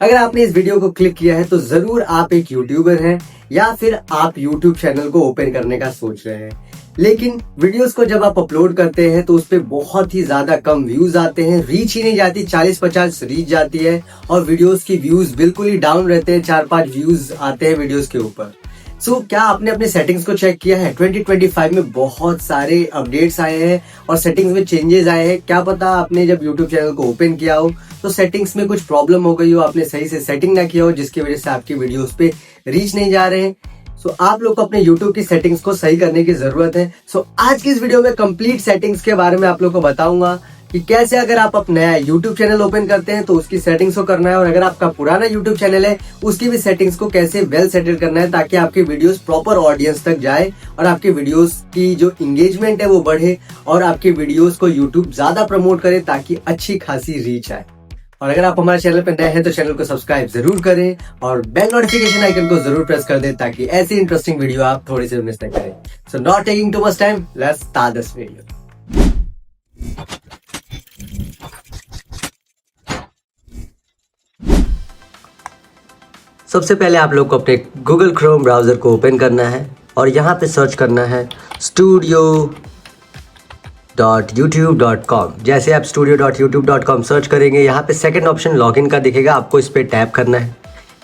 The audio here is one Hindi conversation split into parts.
अगर आपने इस वीडियो को क्लिक किया है तो जरूर आप एक यूट्यूबर हैं या फिर आप यूट्यूब चैनल को ओपन करने का सोच रहे हैं। लेकिन वीडियोस को जब आप अपलोड करते हैं तो उस पर बहुत ही ज्यादा कम व्यूज आते हैं, रीच ही नहीं जाती, 40-50 रीच जाती है और वीडियोस की व्यूज बिल्कुल ही डाउन रहते हैं, 4-5 व्यूज आते हैं वीडियोस के ऊपर। क्या आपने अपने सेटिंग्स को चेक किया है? 2025 में बहुत सारे अपडेट्स आए हैं और सेटिंग्स में चेंजेस आए हैं। क्या पता आपने जब यूट्यूब चैनल को ओपन किया हो तो सेटिंग्स में कुछ प्रॉब्लम हो गई हो, आपने सही से सेटिंग ना किया हो, जिसकी वजह से आपकी वीडियोस पे रीच नहीं जा रहे हैं। आप लोग को अपने YouTube की सेटिंग्स को सही करने की जरूरत है। आज की इस वीडियो में कंप्लीट सेटिंग्स के बारे में आप लोग को बताऊंगा कि कैसे अगर आप अपना नया YouTube चैनल ओपन करते हैं तो उसकी सेटिंग्स को करना है, और अगर आपका पुराना YouTube चैनल है उसकी भी सेटिंग्स को कैसे वेल सेटल करना है ताकि आपकी वीडियोस प्रॉपर ऑडियंस तक जाए और आपकी वीडियोस की जो इंगेजमेंट है वो बढ़े और आपकी वीडियोस को YouTube ज्यादा प्रमोट करे ताकि अच्छी खासी रीच आए। और अगर आप हमारे चैनल पर नए हैं तो चैनल को सब्सक्राइब जरूर करें और बेल नोटिफिकेशन आइकन को जरूर प्रेस कर दें ताकि ऐसी इंटरेस्टिंग वीडियो आप थोड़ी सी मिस न करें। So not taking too much time, let's start this video. सबसे पहले आप लोग को अपने गूगल क्रोम ब्राउजर को ओपन करना है और यहाँ पे सर्च करना है studio.youtube.com। जैसे आप studio.youtube.com सर्च करेंगे यहाँ पे सेकंड ऑप्शन लॉगिन का दिखेगा, आपको इस पर टैप करना है।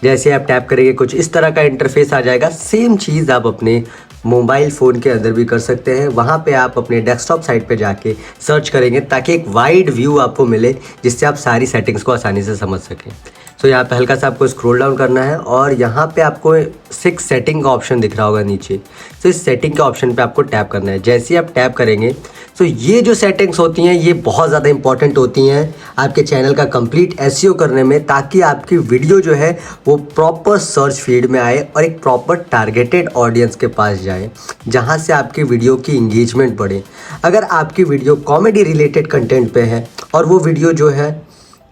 जैसे आप टैप करेंगे कुछ इस तरह का इंटरफेस आ जाएगा। सेम चीज़ आप अपने मोबाइल फ़ोन के अंदर भी कर सकते हैं। वहाँ पे आप अपने डेस्कटॉप साइट पे जाके सर्च करेंगे ताकि एक वाइड व्यू आपको मिले जिससे आप सारी सेटिंग्स को आसानी से समझ सकें। यहाँ पे हल्का सा आपको स्क्रॉल डाउन करना है और यहाँ पे आपको 6 सेटिंग का ऑप्शन दिख रहा होगा नीचे। इस सेटिंग के ऑप्शन पे आपको टैप करना है। जैसे ही आप टैप करेंगे ये जो सेटिंग्स होती हैं ये बहुत ज़्यादा इंपॉर्टेंट होती हैं आपके चैनल का कंप्लीट एसईओ करने में, ताकि आपकी वीडियो जो है वो प्रॉपर सर्च फीड में आए और एक प्रॉपर टारगेटेड ऑडियंस के पास जाए जहाँ से आपकी वीडियो की इंगेजमेंट बढ़े। अगर आपकी वीडियो कॉमेडी रिलेटेड कंटेंट पे है और वो वीडियो जो है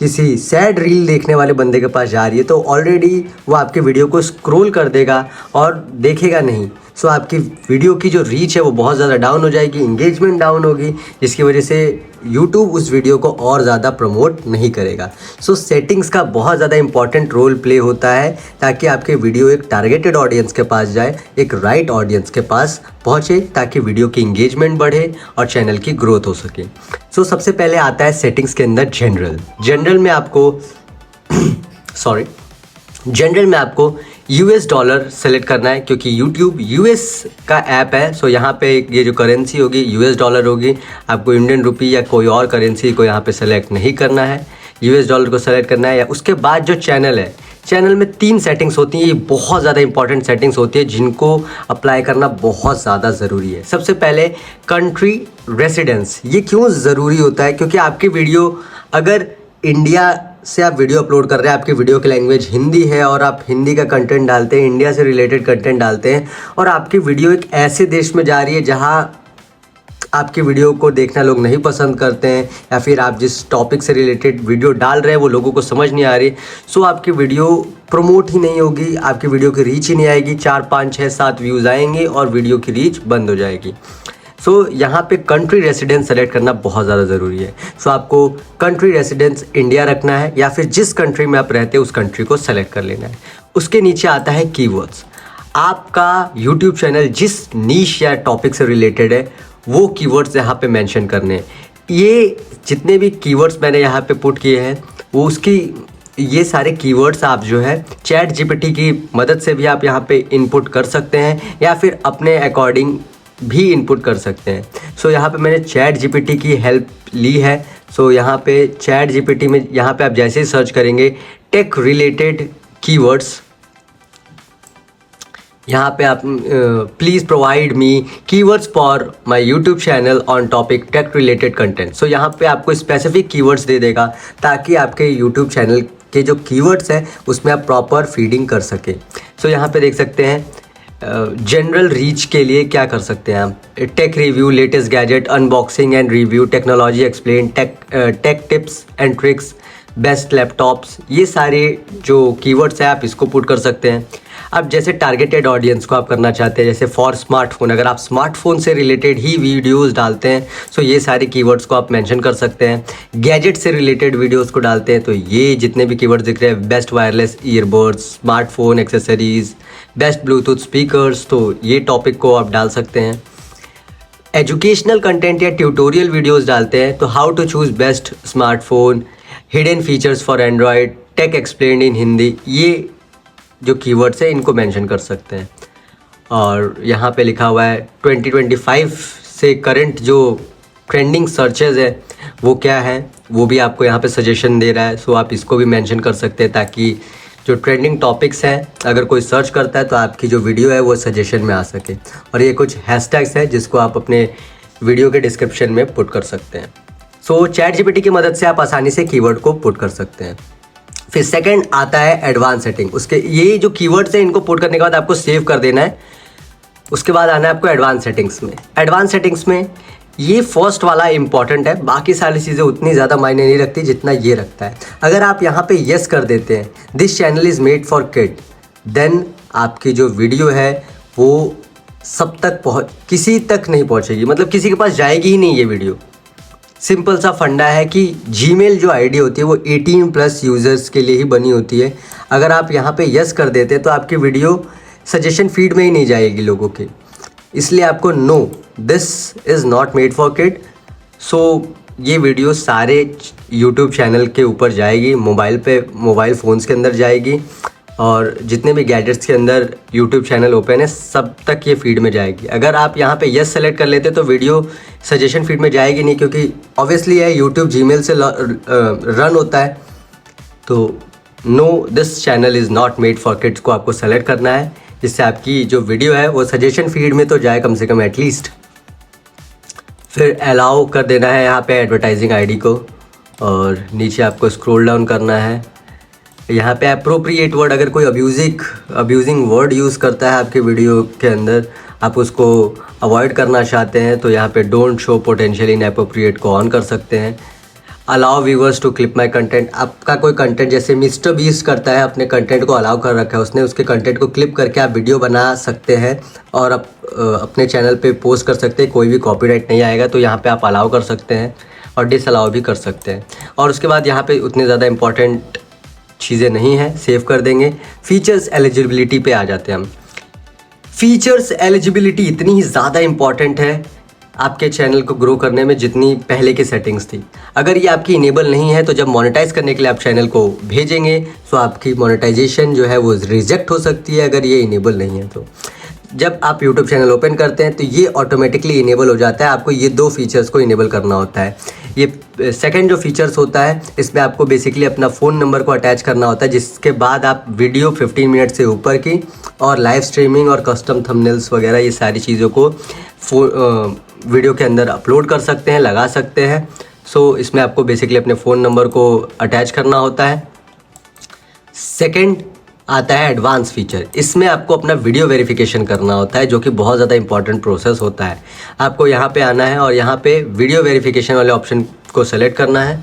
किसी सैड रील देखने वाले बंदे के पास जा रही है तो ऑलरेडी वो आपके वीडियो को स्क्रॉल कर देगा और देखेगा नहीं। आपकी वीडियो की जो रीच है वो बहुत ज़्यादा डाउन हो जाएगी, इंगेजमेंट डाउन होगी, जिसकी वजह से YouTube उस वीडियो को और ज़्यादा प्रमोट नहीं करेगा। सेटिंग्स का बहुत ज़्यादा इंपॉर्टेंट रोल प्ले होता है ताकि आपके वीडियो एक टारगेटेड ऑडियंस के पास जाए, एक राइट ऑडियंस के पास पहुँचे, ताकि वीडियो की इंगेजमेंट बढ़े और चैनल की ग्रोथ हो सके। सबसे पहले आता है सेटिंग्स के अंदर जनरल में आपको जनरल में आपको US डॉलर सेलेक्ट करना है क्योंकि YouTube US का ऐप है। यहाँ पे ये जो करेंसी होगी US डॉलर होगी। आपको इंडियन रुपी या कोई और करेंसी को यहाँ पे सेलेक्ट नहीं करना है, US डॉलर को सेलेक्ट करना है। या उसके बाद जो चैनल है, चैनल में 3 सेटिंग्स होती हैं। ये बहुत ज़्यादा इंपॉर्टेंट सेटिंग्स होती है जिनको अप्लाई करना बहुत ज़्यादा ज़रूरी है। सबसे पहले कंट्री रेसिडेंस। ये क्यों ज़रूरी होता है? क्योंकि आपकी वीडियो अगर इंडिया से आप वीडियो अपलोड कर रहे हैं, आपकी वीडियो की लैंग्वेज हिंदी है और आप हिंदी का कंटेंट डालते हैं, इंडिया से रिलेटेड कंटेंट डालते हैं और आपकी वीडियो एक ऐसे देश में जा रही है जहां आपकी वीडियो को देखना लोग नहीं पसंद करते हैं, या फिर आप जिस टॉपिक से रिलेटेड वीडियो डाल रहे हैं वो लोगों को समझ नहीं आ रही, आपकी वीडियो प्रमोट ही नहीं होगी, आपकी वीडियो की रीच ही नहीं आएगी। 4, 5, 6, 7 व्यूज़ आएंगे और वीडियो की रीच बंद हो जाएगी। यहाँ पे कंट्री रेसिडेंस सेलेक्ट करना बहुत ज़्यादा ज़रूरी है। आपको कंट्री रेसिडेंस इंडिया रखना है या फिर जिस कंट्री में आप रहते हैं उस कंट्री को सेलेक्ट कर लेना है। उसके नीचे आता है कीवर्ड्स। आपका यूट्यूब चैनल जिस नीश या टॉपिक से रिलेटेड है वो कीवर्ड्स यहाँ पे मेंशन करने हैं। ये जितने भी कीवर्ड्स मैंने यहाँ पे पुट किए हैं वो ये सारे कीवर्ड्स आप जो है चैट जीपीटी की मदद से भी आप यहाँ पे इनपुट कर सकते हैं या फिर अपने अकॉर्डिंग भी इनपुट कर सकते हैं। यहाँ पे मैंने चैट जीपीटी की हेल्प ली है। यहाँ पे चैट जीपीटी में यहाँ पे आप जैसे ही सर्च करेंगे टेक रिलेटेड कीवर्ड्स, यहाँ पे आप please provide me keywords for my YouTube channel on topic tech related content. यहाँ पे आपको स्पेसिफिक कीवर्ड्स दे देगा ताकि आपके यूट्यूब चैनल के जो कीवर्ड्स हैं उसमें आप प्रॉपर फीडिंग कर सकें। यहाँ पे देख सकते हैं जनरल रीच के लिए क्या कर सकते हैं हम। Take review, latest gadget, unboxing and review, technology explain, take tips and tricks, best laptops, ये सारे जो कीवर्ड्स हैं आप इसको पुट कर सकते हैं। अब जैसे टारगेटेड ऑडियंस को आप करना चाहते हैं, जैसे फॉर स्मार्टफोन, अगर आप स्मार्टफोन से रिलेटेड ही वीडियोस डालते हैं सो ये सारे कीवर्ड्स को आप मेंशन कर सकते हैं। गैजेट से रिलेटेड वीडियोस को डालते हैं तो ये जितने भी कीवर्ड्स दिख रहे हैं, best wireless earbuds, smartphone accessories, best bluetooth speakers, तो ये टॉपिक को आप डाल सकते हैं। एजुकेशनल कंटेंट या ट्यूटोरियल वीडियोस डालते हैं तो how to choose best smartphone, hidden features for Android, tech explained in Hindi, ये जो कीवर्ड्स है इनको मेंशन कर सकते हैं। और यहाँ पे लिखा हुआ है 2025 से करंट जो ट्रेंडिंग सर्चेज है वो क्या है, वो भी आपको यहाँ पे सजेशन दे रहा है। सो आप इसको भी मेंशन कर सकते हैं ताकि जो ट्रेंडिंग टॉपिक्स हैं अगर कोई सर्च करता है तो आपकी जो वीडियो है वो सजेशन में आ सके। और ये कुछ हैशटैग्स हैं जिसको आप अपने वीडियो के डिस्क्रिप्शन में पुट कर सकते हैं। सो चैट जीपीटी की मदद से आप आसानी से कीवर्ड को पुट कर सकते हैं। फिर सेकंड आता है एडवांस सेटिंग। उसके ये जो कीवर्ड्स हैं इनको पुट करने के बाद आपको सेव कर देना है। उसके बाद आना है आपको एडवांस सेटिंग्स में। एडवांस सेटिंग्स में ये फर्स्ट वाला इंपॉर्टेंट है, बाकी सारी चीज़ें उतनी ज़्यादा मायने नहीं रखती जितना ये रखता है। अगर आप यहाँ पे यस कर देते हैं, this channel is made for kid, then आपकी जो वीडियो है वो सब तक किसी तक नहीं पहुँचेगी, मतलब किसी के पास जाएगी ही नहीं ये वीडियो। सिंपल सा फंडा है कि जीमेल जो आईडी होती है वो 18+ यूज़र्स के लिए ही बनी होती है। अगर आप यहाँ पे यस कर देते हैं तो आपकी वीडियो सजेशन फीड में ही नहीं जाएगी लोगों के, इसलिए आपको know this is not made for kid. So ये वीडियो सारे यूट्यूब चैनल के ऊपर जाएगी, मोबाइल फ़ोन्स के अंदर जाएगी और जितने भी गैजेट्स के अंदर यूट्यूब चैनल ओपन है सब तक ये फीड में जाएगी। अगर आप यहाँ पे यस सेलेक्ट कर लेते तो वीडियो सजेशन फीड में जाएगी नहीं, क्योंकि ऑब्वियसली है यूट्यूब जीमेल से रन होता है। तो no this channel is not made for kids को आपको सेलेक्ट करना है, जिससे आपकी जो वीडियो है वो सजेशन फीड में तो जाए कम से कम एटलीस्ट। फिर अलाउ कर देना है यहाँ पे एडवर्टाइजिंग आईडी को और नीचे आपको स्क्रॉल डाउन करना है। यहाँ पे अप्रोप्रिएट वर्ड, अगर कोई अब्यूजिंग वर्ड यूज़ करता है आपके वीडियो के अंदर, आप उसको अवॉइड करना चाहते हैं तो यहाँ पे don't show potential inappropriate को ऑन कर सकते हैं। Allow viewers to clip my content, आपका कोई कंटेंट जैसे मिस्टर बीस्ट करता है अपने कंटेंट को अलाउ कर रखा है उसने, उसके कंटेंट को क्लिप करके आप वीडियो बना सकते हैं और अपने चैनल पे पोस्ट कर सकते हैं, कोई भी कॉपीराइट नहीं आएगा। तो यहाँ पे आप अलाउ कर सकते हैं और डिसअलाउ भी कर सकते हैं। और उसके बाद यहाँ पे उतनी ज़्यादा इंपॉर्टेंट चीज़ें नहीं हैं, सेव कर देंगे। फीचर्स एलिजिबिलिटी पे आ जाते हैं हम। फीचर्स एलिजिबिलिटी इतनी ही ज़्यादा इंपॉर्टेंट है आपके चैनल को ग्रो करने में जितनी पहले की सेटिंग्स थी। अगर ये आपकी इनेबल नहीं है तो जब मोनेटाइज करने के लिए आप चैनल को भेजेंगे तो आपकी मोनेटाइजेशन जो है वो रिजेक्ट हो सकती है अगर ये इनेबल नहीं है। तो जब आप यूट्यूब चैनल ओपन करते हैं तो ये ऑटोमेटिकली इनेबल हो जाता है। आपको ये 2 फीचर्स को इनेबल करना होता है। ये सेकंड जो फीचर्स होता है इसमें आपको बेसिकली अपना फ़ोन नंबर को अटैच करना होता है, जिसके बाद आप वीडियो 15 मिनट से ऊपर की और लाइव स्ट्रीमिंग और कस्टम थंबनेल्स वगैरह ये सारी चीज़ों को वीडियो के अंदर अपलोड कर सकते हैं, लगा सकते हैं। सो इसमें आपको बेसिकली अपने फ़ोन नंबर को अटैच करना होता है। सेकंड आता है एडवांस फीचर। इसमें आपको अपना वीडियो वेरिफिकेशन करना होता है, जो कि बहुत ज़्यादा इंपॉर्टेंट प्रोसेस होता है। आपको यहाँ पे आना है और यहाँ पे वीडियो वेरिफिकेशन वाले ऑप्शन को सेलेक्ट करना है।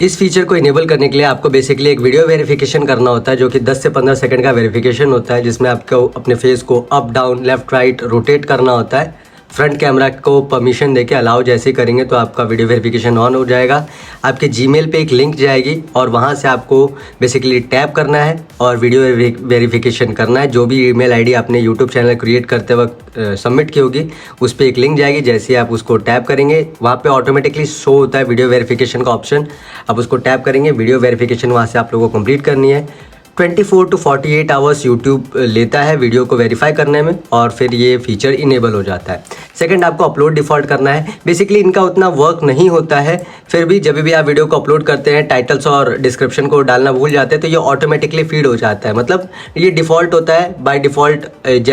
इस फीचर को इनेबल करने के लिए आपको बेसिकली एक वीडियो वेरिफिकेशन करना होता है, जो कि 10 से 15 सेकंड का वेरिफिकेशन होता है, जिसमें आपको अपने फेस को up down left right rotate करना होता है। फ्रंट कैमरा को परमिशन देके अलाउ जैसे ही करेंगे तो आपका वीडियो वेरिफिकेशन ऑन हो जाएगा। आपके जीमेल पे एक लिंक जाएगी और वहाँ से आपको बेसिकली टैप करना है और वीडियो वेरिफिकेशन करना है। जो भी ईमेल आईडी आपने यूट्यूब चैनल क्रिएट करते वक्त सबमिट की होगी उस पर एक लिंक जाएगी। जैसे ही आप उसको टैप करेंगे वहाँ पे ऑटोमेटिकली शो होता है वीडियो वेरिफिकेशन का ऑप्शन। आप उसको टैप करेंगे, वीडियो वेरिफिकेशन वहाँ से आप लोगों को कंप्लीट करनी है। 24 to 48 आवर्स यूट्यूब लेता है वीडियो को वेरीफाई करने में और फिर ये फीचर इनेबल हो जाता है। सेकंड, आपको अपलोड डिफ़ॉल्ट करना है। बेसिकली इनका उतना वर्क नहीं होता है, फिर भी जब भी आप वीडियो को अपलोड करते हैं टाइटल्स और डिस्क्रिप्शन को डालना भूल जाते हैं तो ये ऑटोमेटिकली फीड हो जाता है। मतलब ये डिफ़ॉल्ट होता है, बाय डिफ़ॉल्ट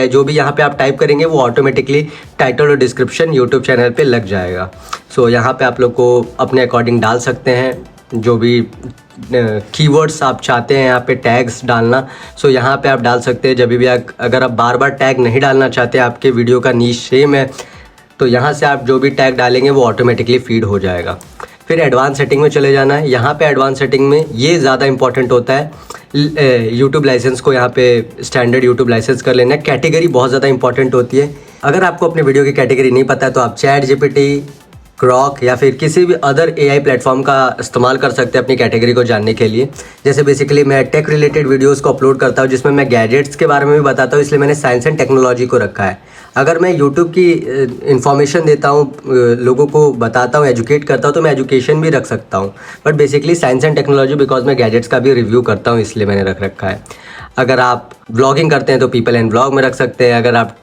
जो भी यहाँ पे आप टाइप करेंगे वो ऑटोमेटिकली टाइटल और डिस्क्रिप्शन यूट्यूब चैनल पे लग जाएगा। सो यहाँ पे आप लोग को अपने अकॉर्डिंग डाल सकते हैं जो भी कीवर्ड्स आप चाहते हैं यहाँ पे टैग्स डालना। सो यहाँ पे आप डाल सकते हैं जब भी अगर आप बार बार टैग नहीं डालना चाहते, आपके वीडियो का नीश सेम है तो यहाँ से आप जो भी टैग डालेंगे वो ऑटोमेटिकली फीड हो जाएगा। फिर एडवांस सेटिंग में चले जाना है। यहाँ पे एडवांस सेटिंग में ये ज़्यादा इंपॉर्टेंट होता है, यूट्यूब लाइसेंस को यहाँ पे स्टैंडर्ड यूट्यूब लाइसेंस कर लेना है। कैटेगरी बहुत ज़्यादा इंपॉर्टेंट होती है। अगर आपको अपने वीडियो की कैटेगरी नहीं पता है तो आप चैट जीपीटी, ग्रॉक या फिर किसी भी अदर एआई प्लेटफॉर्म का इस्तेमाल कर सकते हैं अपनी कैटेगरी को जानने के लिए। जैसे बेसिकली मैं टेक रिलेटेड वीडियोस को अपलोड करता हूँ जिसमें मैं गैजेट्स के बारे में भी बताता हूँ, इसलिए मैंने साइंस एंड टेक्नोलॉजी को रखा है। अगर मैं यूट्यूब की इन्फॉर्मेशन देता हूँ, लोगों को बताता हूँ, एजुकेट करता हूँ, तो मैं एजुकेशन भी रख सकता हूँ। But basically science and technology because मैं गैजेट्स का भी रिव्यू करता हूँ, इसलिए मैंने रख रखा है। अगर आप ब्लॉगिंग करते हैं तो पीपल एंड ब्लॉग में रख सकते हैं। अगर आप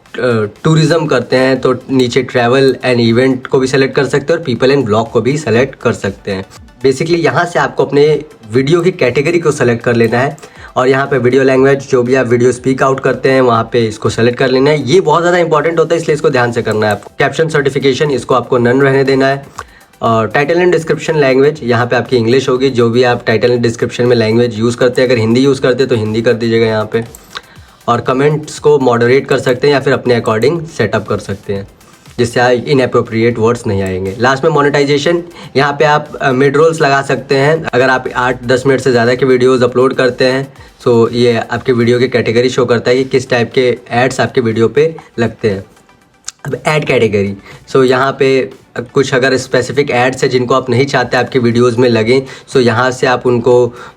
टूरिज़्म करते हैं तो नीचे ट्रैवल एंड इवेंट को भी सेलेक्ट कर सकते हैं और पीपल एंड ब्लॉग को भी सेलेक्ट कर सकते हैं। बेसिकली यहाँ से आपको अपने वीडियो की कैटेगरी को सेलेक्ट कर लेना है और यहाँ पे वीडियो लैंग्वेज, जो भी आप वीडियो स्पीक आउट करते हैं वहाँ पे इसको सेलेक्ट कर लेना है। ये बहुत ज़्यादा इंपॉर्टेंट होता है, इसलिए इसको ध्यान से करना है आपको। कैप्शन सर्टिफिकेशन, इसको आपको नन रहने देना है। और टाइटल एंड डिस्क्रिप्शन लैंग्वेज, यहाँ पे आपकी इंग्लिश होगी। जो भी आप टाइटल एंड डिस्क्रिप्शन में लैंग्वेज यूज़ करते हैं, अगर हिंदी यूज़ करते हैं तो हिंदी कर दीजिएगा यहाँ पे। और कमेंट्स को मॉडरेट कर सकते हैं या फिर अपने अकॉर्डिंग सेटअप कर सकते हैं, जिससे इनएप्रोप्रिएट वर्ड्स नहीं आएंगे। लास्ट में मोनेटाइजेशन, यहाँ पे आप मिड रोल्स लगा सकते हैं। अगर आप 8-10 मिनट से ज़्यादा के वीडियोस अपलोड करते हैं तो ये आपके वीडियो की कैटेगरी शो करता है कि किस टाइप के एड्स आपके वीडियो पे लगते हैं। अब ऐड कैटेगरी, सो यहाँ पे कुछ अगर स्पेसिफिक एड्स है जिनको आप नहीं चाहते आपके वीडियोस में लगें, सो यहाँ से आप उनको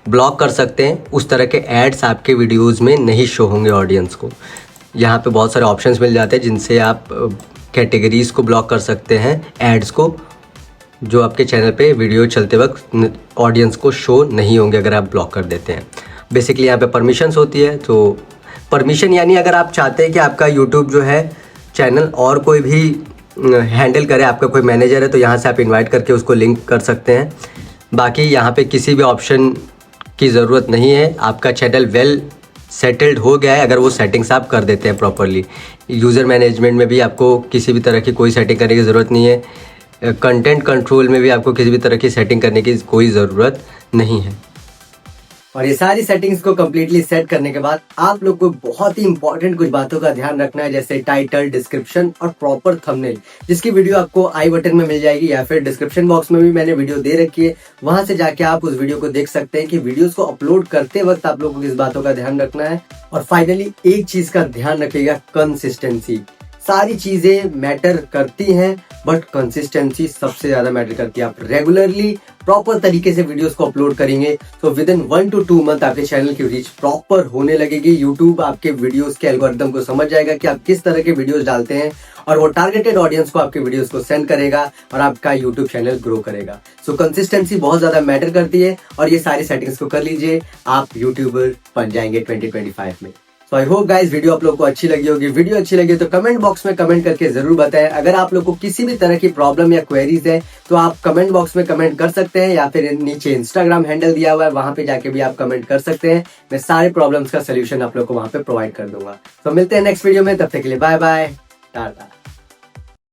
ब्लॉक कर सकते हैं। उस तरह के एड्स आपके वीडियोस में नहीं शो होंगे ऑडियंस को। यहाँ पे बहुत सारे ऑप्शंस मिल जाते हैं जिनसे आप कैटेगरीज़ को ब्लॉक कर सकते हैं, एड्स को, जो आपके चैनल पे वीडियो चलते वक्त ऑडियंस को शो नहीं होंगे अगर आप ब्लॉक कर देते हैं। बेसिकली यहाँ पे परमिशंस होती है। तो परमिशन यानी अगर आप चाहते हैं कि आपका यूट्यूब जो है चैनल और कोई भी हैंडल करे, आपका कोई मैनेजर है, तो यहाँ से आप इनवाइट करके उसको लिंक कर सकते हैं। बाकी यहाँ पे किसी भी ऑप्शन की ज़रूरत नहीं है। आपका चैनल वेल सेटल्ड हो गया है अगर वो सेटिंग्स आप कर देते हैं प्रॉपरली। यूज़र मैनेजमेंट में भी आपको किसी भी तरह की कोई सेटिंग करने की ज़रूरत नहीं है। कंटेंट कंट्रोल में भी आपको किसी भी तरह की सेटिंग करने की कोई ज़रूरत नहीं है। और ये सारी सेटिंग्स को कम्प्लीटली सेट करने के बाद आप लोग को बहुत ही इंपॉर्टेंट कुछ बातों का ध्यान रखना है, जैसे टाइटल, डिस्क्रिप्शन और प्रॉपर थंबनेल, जिसकी वीडियो आपको आई बटन में मिल जाएगी या फिर डिस्क्रिप्शन बॉक्स में भी मैंने वीडियो दे रखी है। वहां से जाके आप उस वीडियो को देख सकते हैं कि वीडियोस को अपलोड करते वक्त आप लोगों को किस बातों का ध्यान रखना है। और फाइनली एक चीज का ध्यान रखिएगा, कंसिस्टेंसी। सारी चीजें मैटर करती हैं बट कंसिस्टेंसी सबसे ज्यादा मैटर करती है। आप रेगुलरली प्रॉपर तरीके से वीडियोस को अपलोड करेंगे तो विद इन 1 to 2 मंथ आपके चैनल की रीच प्रॉपर होने लगेगी। यूट्यूब आपके वीडियोस के एल्गोरिथम को समझ जाएगा कि आप किस तरह के वीडियोस डालते हैं और वो टारगेटेड ऑडियंस को आपके वीडियोस को सेंड करेगा और आपका यूट्यूब चैनल ग्रो करेगा। सो कंसिस्टेंसी बहुत ज्यादा मैटर करती है और ये सारी सेटिंग्स को कर लीजिए, आप यूट्यूबर बन जाएंगे 2025 में। तो आई होप गाइस वीडियो आप लोग को अच्छी लगी होगी। वीडियो अच्छी लगी तो कमेंट बॉक्स में कमेंट करके जरूर बताएं। अगर आप लोग को किसी भी तरह की प्रॉब्लम या क्वेरीज है तो आप कमेंट बॉक्स में कमेंट कर सकते हैं या फिर नीचे इंस्टाग्राम हैंडल दिया हुआ है, वहां पे जाके भी आप कमेंट कर सकते हैं। मैं सारे प्रॉब्लम्स का सोल्यूशन आप लोग को वहां पे प्रोवाइड कर दूंगा। तो मिलते हैं नेक्स्ट वीडियो में, तब तक के लिए बाय बाय, टाटा।